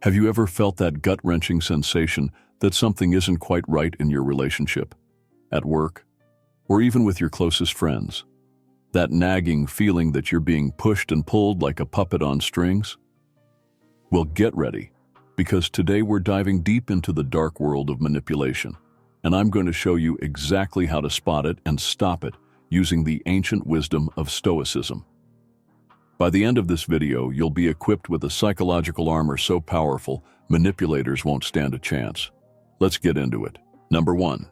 Have you ever felt that gut-wrenching sensation that something isn't quite right in your relationship, at work, or even with your closest friends? That nagging feeling that you're being pushed and pulled like a puppet on strings? Well, get ready, because today we're diving deep into the dark world of manipulation, and I'm going to show you exactly how to spot it and stop it using the ancient wisdom of Stoicism. By the end of this video, you'll be equipped with a psychological armor so powerful, manipulators won't stand a chance. Let's get into it. Number 1.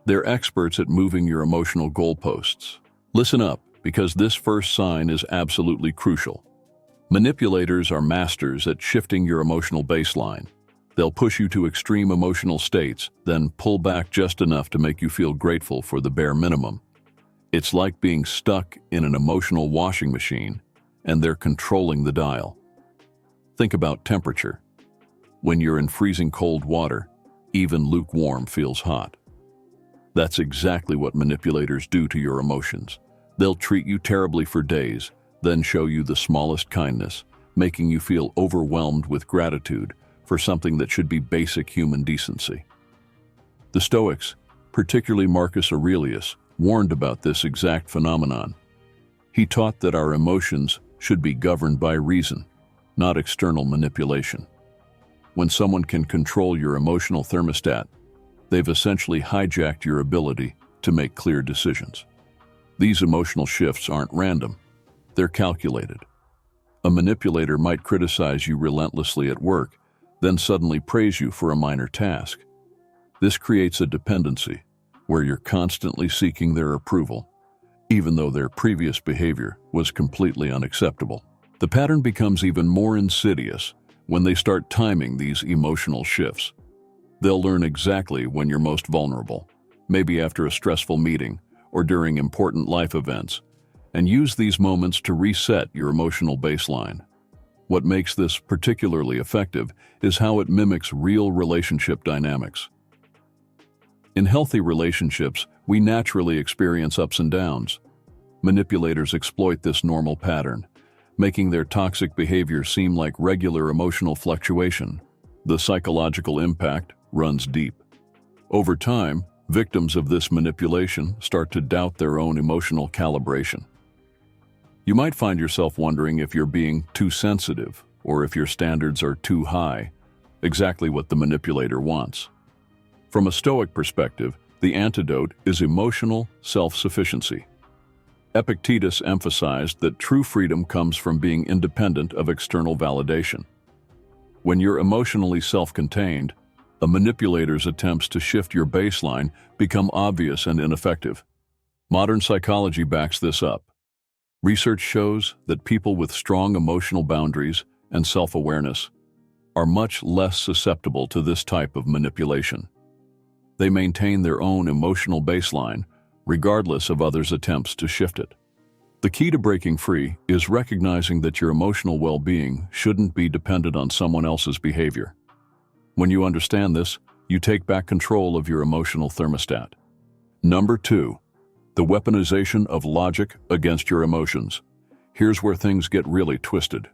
They're experts at moving your emotional goalposts. Listen up, because this first sign is absolutely crucial. Manipulators are masters at shifting your emotional baseline. They'll push you to extreme emotional states, then pull back just enough to make you feel grateful for the bare minimum. It's like being stuck in an emotional washing machine, and they're controlling the dial. Think about temperature. When you're in freezing cold water, even lukewarm feels hot. That's exactly what manipulators do to your emotions. They'll treat you terribly for days, then show you the smallest kindness, making you feel overwhelmed with gratitude for something that should be basic human decency. The Stoics, particularly Marcus Aurelius, warned about this exact phenomenon. He taught that our emotions should be governed by reason, not external manipulation. When someone can control your emotional thermostat, they've essentially hijacked your ability to make clear decisions. These emotional shifts aren't random, they're calculated. A manipulator might criticize you relentlessly at work, then suddenly praise you for a minor task. This creates a dependency, where you're constantly seeking their approval, even though their previous behavior was completely unacceptable. The pattern becomes even more insidious when they start timing these emotional shifts. They'll learn exactly when you're most vulnerable, maybe after a stressful meeting or during important life events, and use these moments to reset your emotional baseline. What makes this particularly effective is how it mimics real relationship dynamics. In healthy relationships, we naturally experience ups and downs. Manipulators exploit this normal pattern, making their toxic behavior seem like regular emotional fluctuation. The psychological impact runs deep. Over time, victims of this manipulation start to doubt their own emotional calibration. You might find yourself wondering if you're being too sensitive or if your standards are too high, exactly what the manipulator wants. From a Stoic perspective, the antidote is emotional self-sufficiency. Epictetus emphasized that true freedom comes from being independent of external validation. When you're emotionally self-contained, a manipulator's attempts to shift your baseline become obvious and ineffective. Modern psychology backs this up. Research shows that people with strong emotional boundaries and self-awareness are much less susceptible to this type of manipulation. They maintain their own emotional baseline, regardless of others' attempts to shift it. The key to breaking free is recognizing that your emotional well-being shouldn't be dependent on someone else's behavior. When you understand this, you take back control of your emotional thermostat. Number 2, the weaponization of logic against your emotions. Here's where things get really twisted.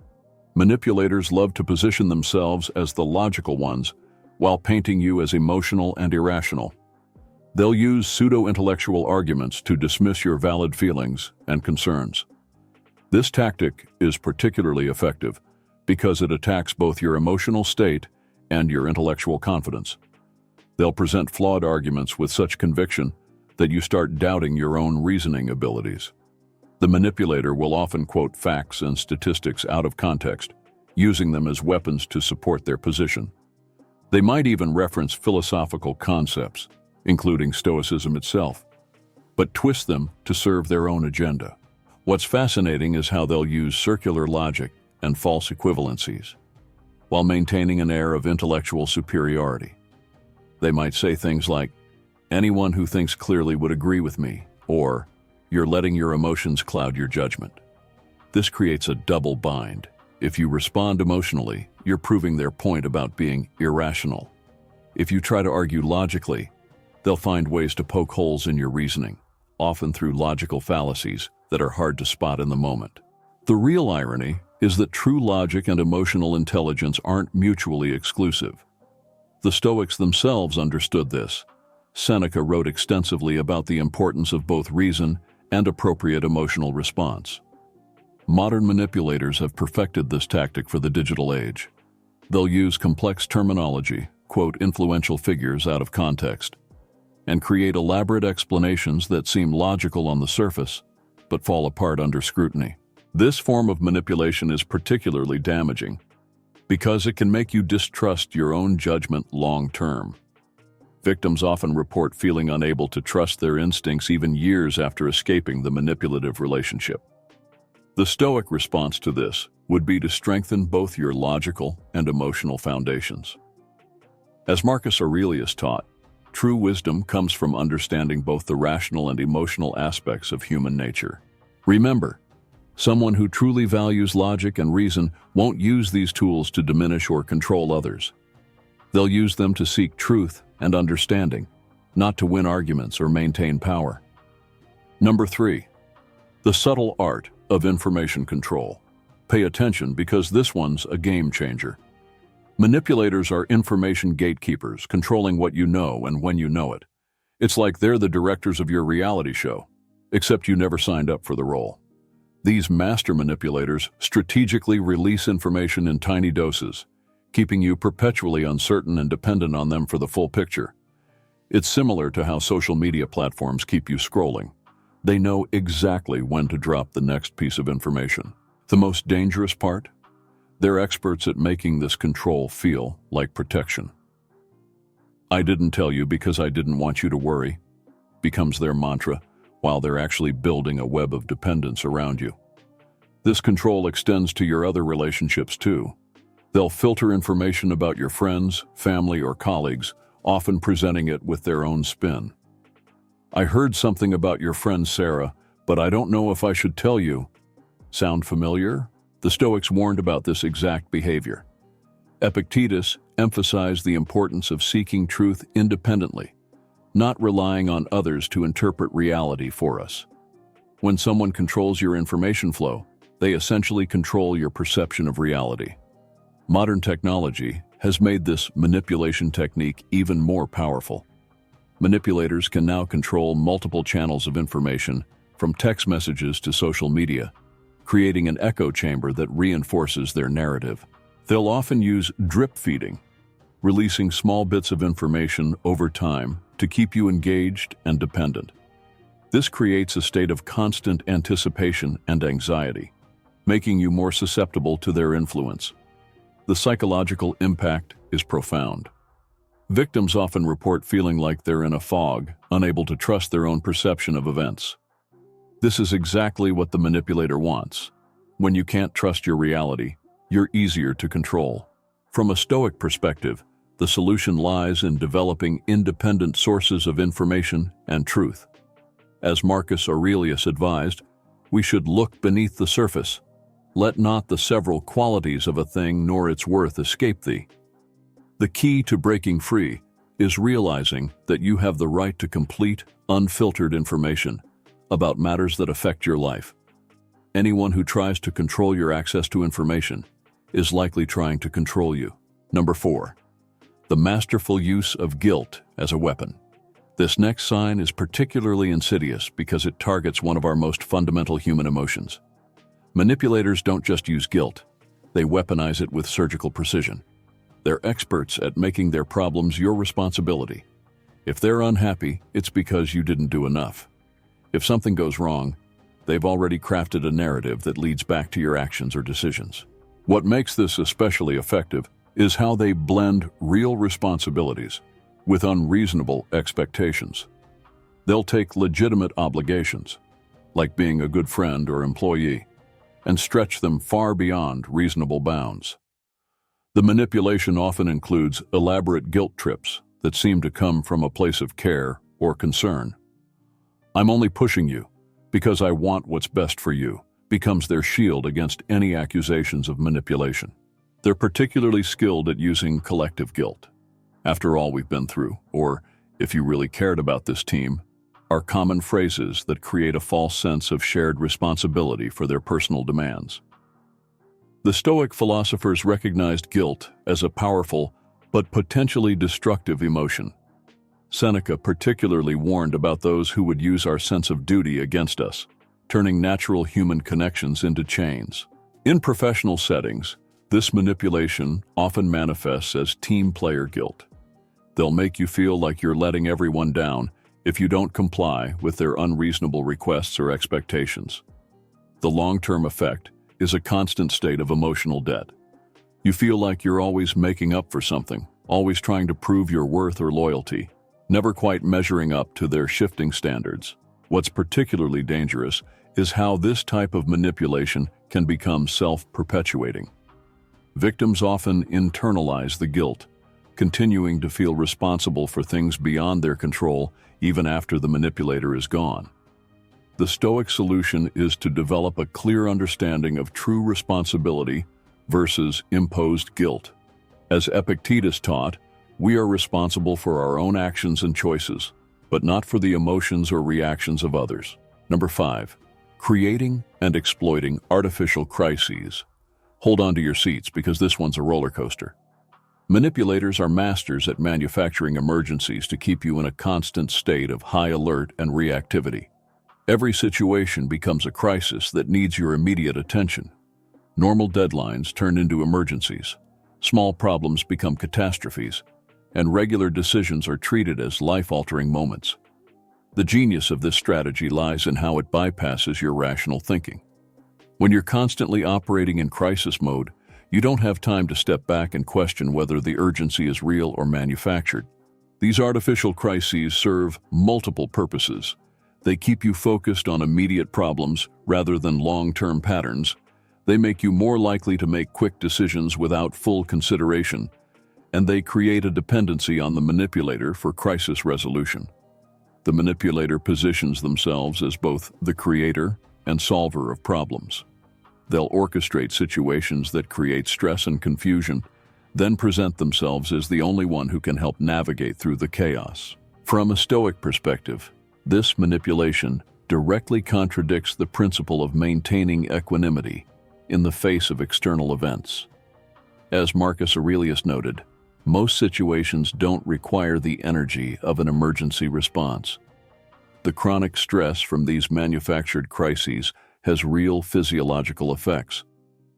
Manipulators love to position themselves as the logical ones, while painting you as emotional and irrational. They'll use pseudo-intellectual arguments to dismiss your valid feelings and concerns. This tactic is particularly effective because it attacks both your emotional state and your intellectual confidence. They'll present flawed arguments with such conviction that you start doubting your own reasoning abilities. The manipulator will often quote facts and statistics out of context, using them as weapons to support their position. They might even reference philosophical concepts, including Stoicism itself, but twist them to serve their own agenda. What's fascinating is how they'll use circular logic and false equivalencies, while maintaining an air of intellectual superiority. They might say things like, "Anyone who thinks clearly would agree with me," or, "You're letting your emotions cloud your judgment." This creates a double bind. If you respond emotionally, you're proving their point about being irrational. If you try to argue logically, they'll find ways to poke holes in your reasoning, often through logical fallacies that are hard to spot in the moment. The real irony is that true logic and emotional intelligence aren't mutually exclusive. The Stoics themselves understood this. Seneca wrote extensively about the importance of both reason and appropriate emotional response. Modern manipulators have perfected this tactic for the digital age. They'll use complex terminology, quote influential figures out of context, and create elaborate explanations that seem logical on the surface, but fall apart under scrutiny. This form of manipulation is particularly damaging because it can make you distrust your own judgment long-term. Victims often report feeling unable to trust their instincts even years after escaping the manipulative relationship. The Stoic response to this would be to strengthen both your logical and emotional foundations. As Marcus Aurelius taught, true wisdom comes from understanding both the rational and emotional aspects of human nature. Remember, someone who truly values logic and reason won't use these tools to diminish or control others. They'll use them to seek truth and understanding, not to win arguments or maintain power. Number 3. The subtle art of information control. Pay attention because this one's a game changer. Manipulators are information gatekeepers, controlling what you know and when you know it. It's like they're the directors of your reality show, except you never signed up for the role. These master manipulators strategically release information in tiny doses, keeping you perpetually uncertain and dependent on them for the full picture. It's similar to how social media platforms keep you scrolling. They know exactly when to drop the next piece of information. The most dangerous part? They're experts at making this control feel like protection. "I didn't tell you because I didn't want you to worry," becomes their mantra, while they're actually building a web of dependence around you. This control extends to your other relationships too. They'll filter information about your friends, family, or colleagues, often presenting it with their own spin. "I heard something about your friend Sarah, but I don't know if I should tell you." Sound familiar? The Stoics warned about this exact behavior. Epictetus emphasized the importance of seeking truth independently, not relying on others to interpret reality for us. When someone controls your information flow, they essentially control your perception of reality. Modern technology has made this manipulation technique even more powerful. Manipulators can now control multiple channels of information, from text messages to social media, creating an echo chamber that reinforces their narrative. They'll often use drip feeding, releasing small bits of information over time to keep you engaged and dependent. This creates a state of constant anticipation and anxiety, making you more susceptible to their influence. The psychological impact is profound. Victims often report feeling like they're in a fog, unable to trust their own perception of events. This is exactly what the manipulator wants. When you can't trust your reality, you're easier to control. From a Stoic perspective, the solution lies in developing independent sources of information and truth. As Marcus Aurelius advised, we should look beneath the surface. Let not the several qualities of a thing nor its worth escape thee. The key to breaking free is realizing that you have the right to complete, unfiltered information about matters that affect your life. Anyone who tries to control your access to information is likely trying to control you. Number 4. The masterful use of guilt as a weapon. This next sign is particularly insidious because it targets one of our most fundamental human emotions. Manipulators don't just use guilt, they weaponize it with surgical precision. They're experts at making their problems your responsibility. If they're unhappy, it's because you didn't do enough. If something goes wrong, they've already crafted a narrative that leads back to your actions or decisions. What makes this especially effective is how they blend real responsibilities with unreasonable expectations. They'll take legitimate obligations, like being a good friend or employee, and stretch them far beyond reasonable bounds. The manipulation often includes elaborate guilt trips that seem to come from a place of care or concern. "I'm only pushing you because I want what's best for you," becomes their shield against any accusations of manipulation. They're particularly skilled at using collective guilt. "After all we've been through," or "if you really cared about this team," are common phrases that create a false sense of shared responsibility for their personal demands. The Stoic philosophers recognized guilt as a powerful but potentially destructive emotion. Seneca particularly warned about those who would use our sense of duty against us, turning natural human connections into chains. In professional settings, this manipulation often manifests as team player guilt. They'll make you feel like you're letting everyone down if you don't comply with their unreasonable requests or expectations. The long-term effect is a constant state of emotional debt. You feel like you're always making up for something, always trying to prove your worth or loyalty, never quite measuring up to their shifting standards. What's particularly dangerous is how this type of manipulation can become self-perpetuating. Victims often internalize the guilt, continuing to feel responsible for things beyond their control even after the manipulator is gone. The Stoic solution is to develop a clear understanding of true responsibility versus imposed guilt. As Epictetus taught, we are responsible for our own actions and choices, but not for the emotions or reactions of others. Number 5. Creating and exploiting artificial crises. Hold on to your seats because this one's a roller coaster. Manipulators are masters at manufacturing emergencies to keep you in a constant state of high alert and reactivity. Every situation becomes a crisis that needs your immediate attention. Normal deadlines turn into emergencies, small problems become catastrophes, and regular decisions are treated as life-altering moments. The genius of this strategy lies in how it bypasses your rational thinking. When you're constantly operating in crisis mode, you don't have time to step back and question whether the urgency is real or manufactured. These artificial crises serve multiple purposes. They keep you focused on immediate problems rather than long-term patterns. They make you more likely to make quick decisions without full consideration, and they create a dependency on the manipulator for crisis resolution. The manipulator positions themselves as both the creator and solver of problems. They'll orchestrate situations that create stress and confusion, then present themselves as the only one who can help navigate through the chaos. From a Stoic perspective, this manipulation directly contradicts the principle of maintaining equanimity in the face of external events. As Marcus Aurelius noted, most situations don't require the energy of an emergency response. The chronic stress from these manufactured crises has real physiological effects.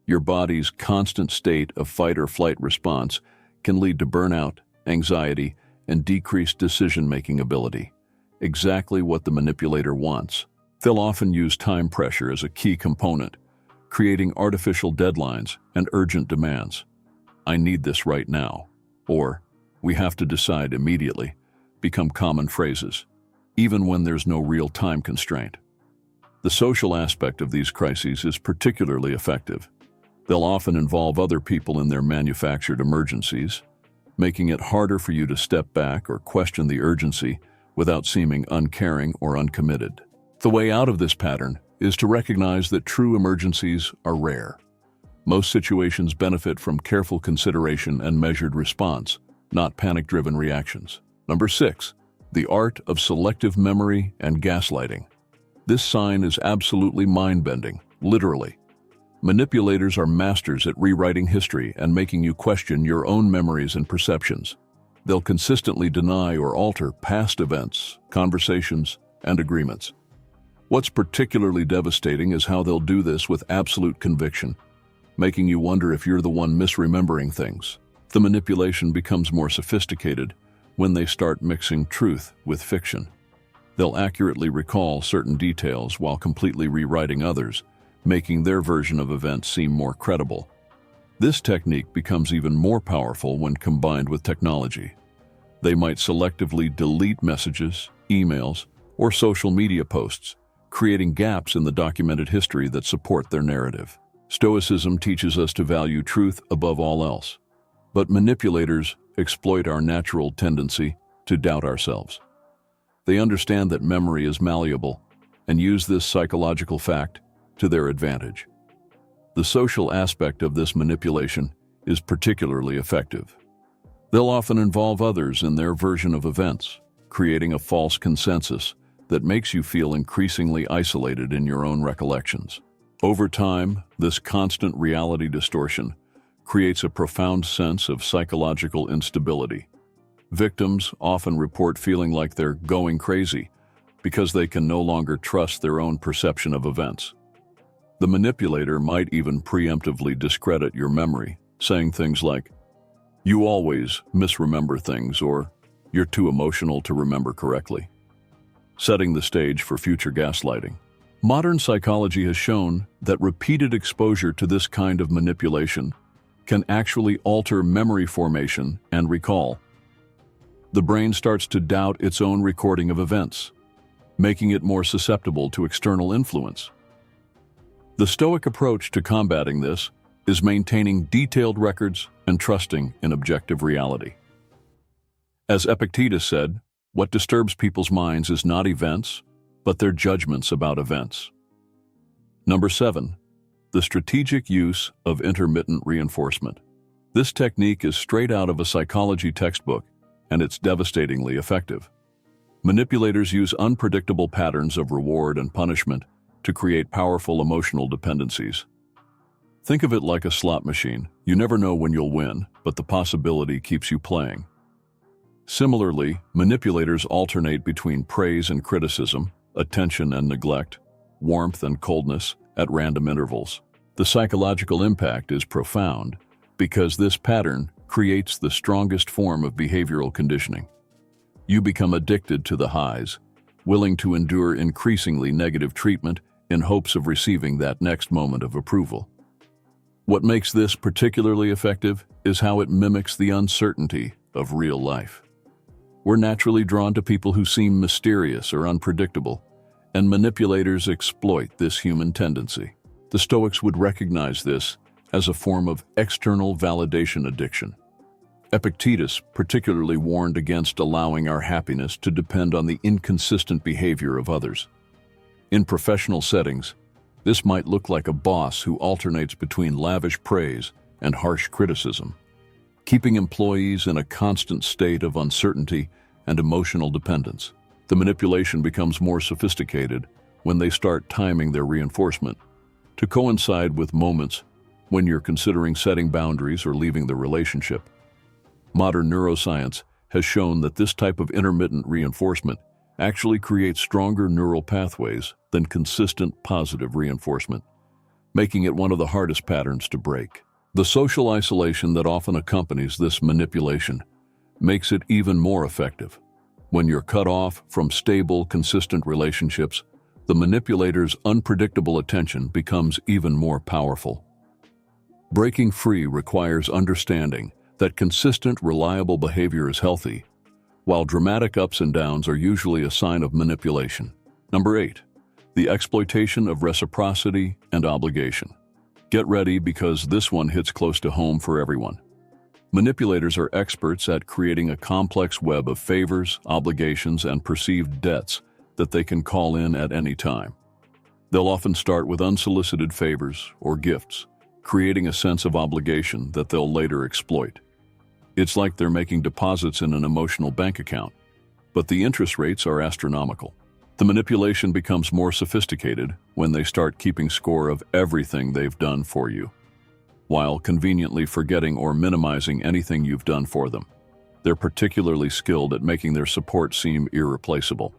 Your body's constant state of fight or flight response can lead to burnout, anxiety, and decreased decision-making ability. Exactly what the manipulator wants. They'll often use time pressure as a key component, creating artificial deadlines and urgent demands. I need this right now, or we have to decide immediately, become common phrases, even when there's no real time constraint. The social aspect of these crises is particularly effective. They'll often involve other people in their manufactured emergencies, making it harder for you to step back or question the urgency without seeming uncaring or uncommitted. The way out of this pattern is to recognize that true emergencies are rare. Most situations benefit from careful consideration and measured response, not panic-driven reactions. Number 6, the art of selective memory and gaslighting. This sign is absolutely mind-bending, literally. Manipulators are masters at rewriting history and making you question your own memories and perceptions. They'll consistently deny or alter past events, conversations, and agreements. What's particularly devastating is how they'll do this with absolute conviction, making you wonder if you're the one misremembering things. The manipulation becomes more sophisticated when they start mixing truth with fiction. They'll accurately recall certain details while completely rewriting others, making their version of events seem more credible. This technique becomes even more powerful when combined with technology. They might selectively delete messages, emails, or social media posts, creating gaps in the documented history that support their narrative. Stoicism teaches us to value truth above all else, but manipulators exploit our natural tendency to doubt ourselves. They understand that memory is malleable and use this psychological fact to their advantage. The social aspect of this manipulation is particularly effective. They'll often involve others in their version of events, creating a false consensus that makes you feel increasingly isolated in your own recollections. Over time, this constant reality distortion creates a profound sense of psychological instability. Victims often report feeling like they're going crazy because they can no longer trust their own perception of events. The manipulator might even preemptively discredit your memory, saying things like, "You always misremember things," or "You're too emotional to remember correctly," setting the stage for future gaslighting. Modern psychology has shown that repeated exposure to this kind of manipulation can actually alter memory formation and recall. The brain starts to doubt its own recording of events, making it more susceptible to external influence. The Stoic approach to combating this is maintaining detailed records and trusting in objective reality. As Epictetus said, what disturbs people's minds is not events, but their judgments about events. Number 7, the strategic use of intermittent reinforcement. This technique is straight out of a psychology textbook, and it's devastatingly effective. Manipulators use unpredictable patterns of reward and punishment to create powerful emotional dependencies. Think of it like a slot machine. You never know when you'll win, but the possibility keeps you playing. Similarly, manipulators alternate between praise and criticism, attention and neglect, warmth and coldness at random intervals. The psychological impact is profound because this pattern creates the strongest form of behavioral conditioning. You become addicted to the highs, willing to endure increasingly negative treatment in hopes of receiving that next moment of approval. What makes this particularly effective is how it mimics the uncertainty of real life. We're naturally drawn to people who seem mysterious or unpredictable, and manipulators exploit this human tendency. The Stoics would recognize this as a form of external validation addiction. Epictetus particularly warned against allowing our happiness to depend on the inconsistent behavior of others. In professional settings, this might look like a boss who alternates between lavish praise and harsh criticism, keeping employees in a constant state of uncertainty and emotional dependence. The manipulation becomes more sophisticated when they start timing their reinforcement to coincide with moments when you're considering setting boundaries or leaving the relationship. Modern neuroscience has shown that this type of intermittent reinforcement actually creates stronger neural pathways than consistent positive reinforcement, making it one of the hardest patterns to break. The social isolation that often accompanies this manipulation makes it even more effective. When you're cut off from stable, consistent relationships, the manipulator's unpredictable attention becomes even more powerful. Breaking free requires understanding that consistent, reliable behavior is healthy, while dramatic ups and downs are usually a sign of manipulation. Number 8, the exploitation of reciprocity and obligation. Get ready because this one hits close to home for everyone. Manipulators are experts at creating a complex web of favors, obligations, and perceived debts that they can call in at any time. They'll often start with unsolicited favors or gifts, creating a sense of obligation that they'll later exploit. It's like they're making deposits in an emotional bank account, but the interest rates are astronomical. The manipulation becomes more sophisticated when they start keeping score of everything they've done for you, while conveniently forgetting or minimizing anything you've done for them. They're particularly skilled at making their support seem irreplaceable.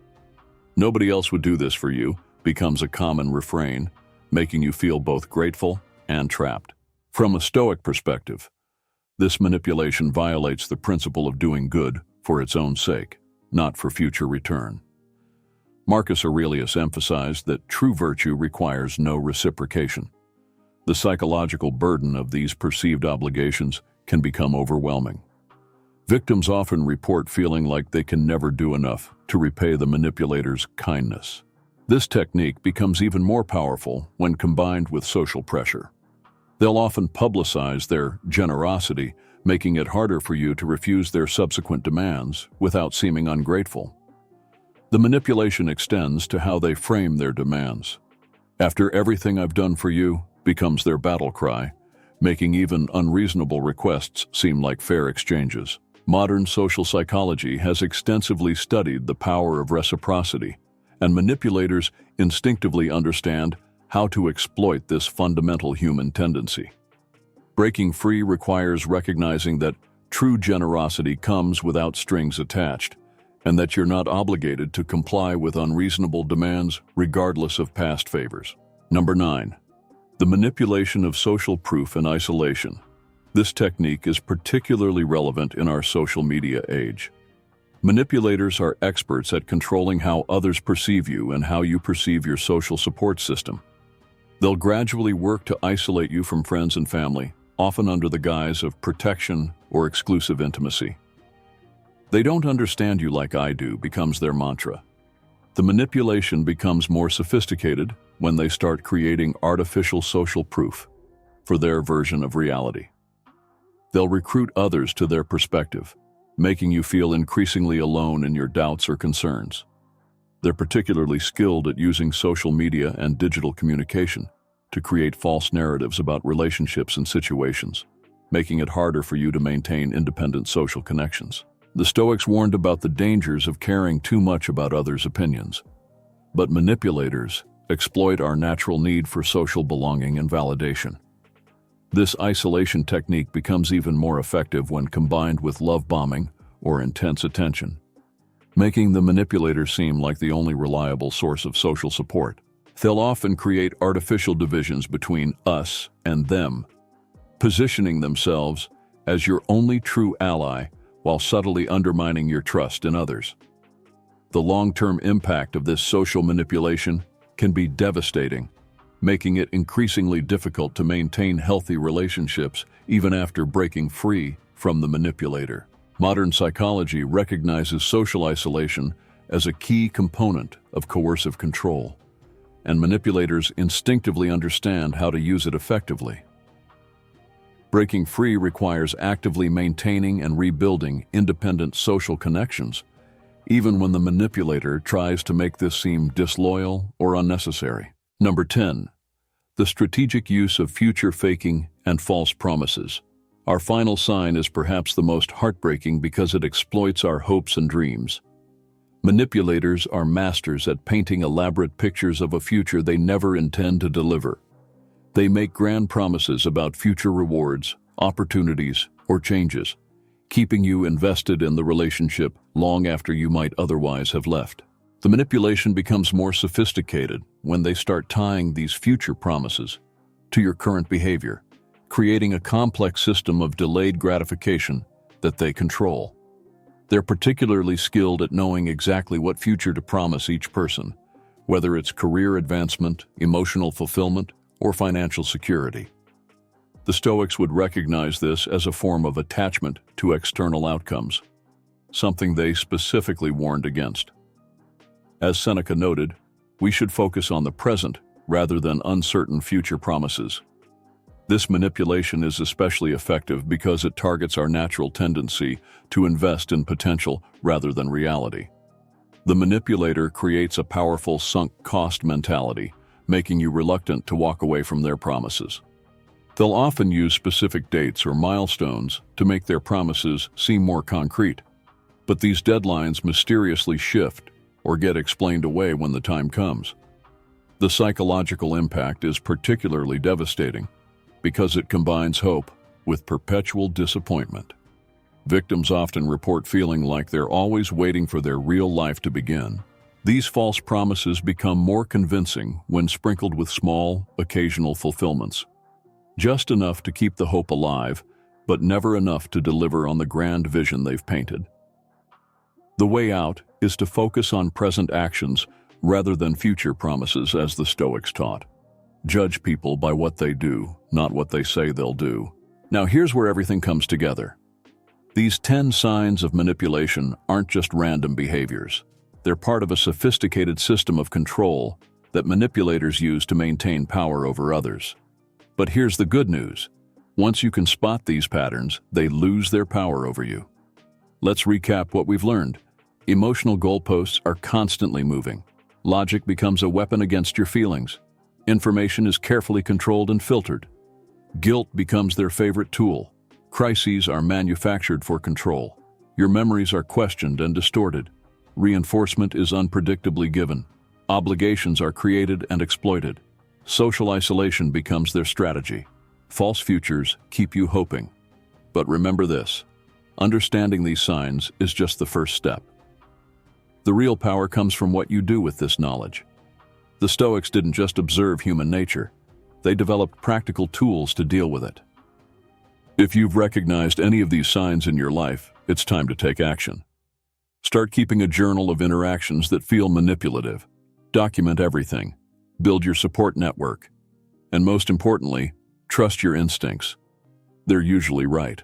"Nobody else would do this for you" becomes a common refrain, making you feel both grateful and trapped. From a Stoic perspective, this manipulation violates the principle of doing good for its own sake, not for future return. Marcus Aurelius emphasized that true virtue requires no reciprocation. The psychological burden of these perceived obligations can become overwhelming. Victims often report feeling like they can never do enough to repay the manipulator's kindness. This technique becomes even more powerful when combined with social pressure. They'll often publicize their generosity, making it harder for you to refuse their subsequent demands without seeming ungrateful. The manipulation extends to how they frame their demands. "After everything I've done for you" becomes their battle cry, making even unreasonable requests seem like fair exchanges. Modern social psychology has extensively studied the power of reciprocity and manipulators instinctively understand how to exploit this fundamental human tendency. Breaking free requires recognizing that true generosity comes without strings attached, and that you're not obligated to comply with unreasonable demands regardless of past favors. Number 9. The manipulation of social proof and isolation. This technique is particularly relevant in our social media age. Manipulators are experts at controlling how others perceive you and how you perceive your social support system. They'll gradually work to isolate you from friends and family, often under the guise of protection or exclusive intimacy. "They don't understand you like I do" becomes their mantra. The manipulation becomes more sophisticated when they start creating artificial social proof for their version of reality. They'll recruit others to their perspective, making you feel increasingly alone in your doubts or concerns. They're particularly skilled at using social media and digital communication to create false narratives about relationships and situations, making it harder for you to maintain independent social connections. The Stoics warned about the dangers of caring too much about others' opinions. But manipulators exploit our natural need for social belonging and validation. This isolation technique becomes even more effective when combined with love bombing or intense attention, making the manipulator seem like the only reliable source of social support. They'll often create artificial divisions between us and them, positioning themselves as your only true ally while subtly undermining your trust in others. The long-term impact of this social manipulation can be devastating, making it increasingly difficult to maintain healthy relationships even after breaking free from the manipulator. Modern psychology recognizes social isolation as a key component of coercive control, and manipulators instinctively understand how to use it effectively. Breaking free requires actively maintaining and rebuilding independent social connections, even when the manipulator tries to make this seem disloyal or unnecessary. Number 10. The strategic use of future faking and false promises. Our final sign is perhaps the most heartbreaking because it exploits our hopes and dreams. Manipulators are masters at painting elaborate pictures of a future they never intend to deliver. They make grand promises about future rewards, opportunities, or changes, keeping you invested in the relationship long after you might otherwise have left. The manipulation becomes more sophisticated when they start tying these future promises to your current behavior, creating a complex system of delayed gratification that they control. They're particularly skilled at knowing exactly what future to promise each person, whether it's career advancement, emotional fulfillment, or financial security. The Stoics would recognize this as a form of attachment to external outcomes, something they specifically warned against. As Seneca noted, we should focus on the present rather than uncertain future promises. This manipulation is especially effective because it targets our natural tendency to invest in potential rather than reality. The manipulator creates a powerful sunk cost mentality, making you reluctant to walk away from their promises. They'll often use specific dates or milestones to make their promises seem more concrete, but these deadlines mysteriously shift or get explained away when the time comes. The psychological impact is particularly devastating because it combines hope with perpetual disappointment. Victims often report feeling like they're always waiting for their real life to begin. These false promises become more convincing when sprinkled with small, occasional fulfillments. Just enough to keep the hope alive, but never enough to deliver on the grand vision they've painted. The way out is to focus on present actions rather than future promises, as the Stoics taught. Judge people by what they do, not what they say they'll do. Now here's where everything comes together. These 10 signs of manipulation aren't just random behaviors. They're part of a sophisticated system of control that manipulators use to maintain power over others. But here's the good news. Once you can spot these patterns, they lose their power over you. Let's recap what we've learned. Emotional goalposts are constantly moving. Logic becomes a weapon against your feelings. Information is carefully controlled and filtered. Guilt becomes their favorite tool. Crises are manufactured for control. Your memories are questioned and distorted. Reinforcement is unpredictably given. Obligations are created and exploited. Social isolation becomes their strategy. False futures keep you hoping. But remember this: understanding these signs is just the first step. The real power comes from what you do with this knowledge. The Stoics didn't just observe human nature, they developed practical tools to deal with it. If you've recognized any of these signs in your life, it's time to take action. Start keeping a journal of interactions that feel manipulative. Document everything. Build your support network. And most importantly, trust your instincts. They're usually right.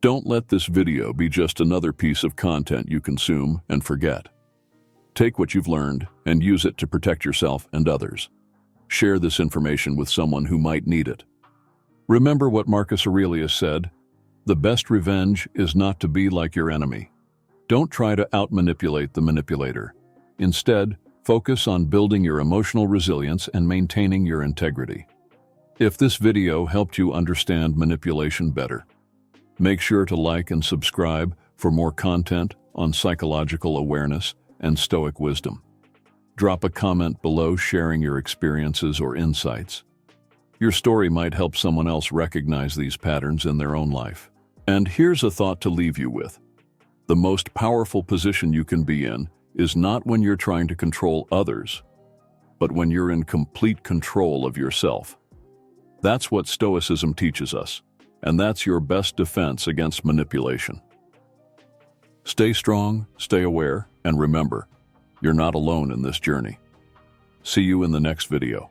Don't let this video be just another piece of content you consume and forget. Take what you've learned and use it to protect yourself and others. Share this information with someone who might need it. Remember what Marcus Aurelius said: "The best revenge is not to be like your enemy." Don't try to outmanipulate the manipulator. Instead, focus on building your emotional resilience and maintaining your integrity. If this video helped you understand manipulation better, make sure to like and subscribe for more content on psychological awareness and Stoic wisdom. Drop a comment below sharing your experiences or insights. Your story might help someone else recognize these patterns in their own life. And here's a thought to leave you with. The most powerful position you can be in is not when you're trying to control others, but when you're in complete control of yourself. That's what Stoicism teaches us, and that's your best defense against manipulation. Stay strong, stay aware, and remember, you're not alone in this journey. See you in the next video.